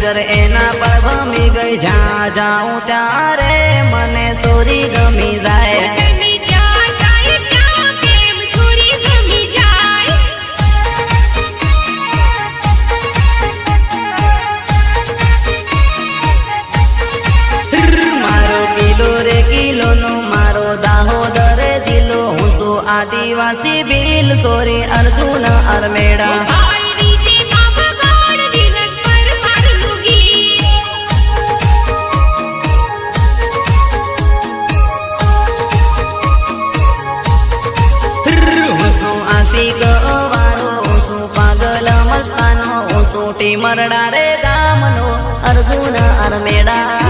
नजर एना पर भमी गई जा जाऊं त्यारे मने सोरी गमी जाए आदिवासी बिल सोरी अर्जुन अरमेड़ा पागल मस्तानो टीमरडा रे गामनो अर्जुन अरमेड़ा।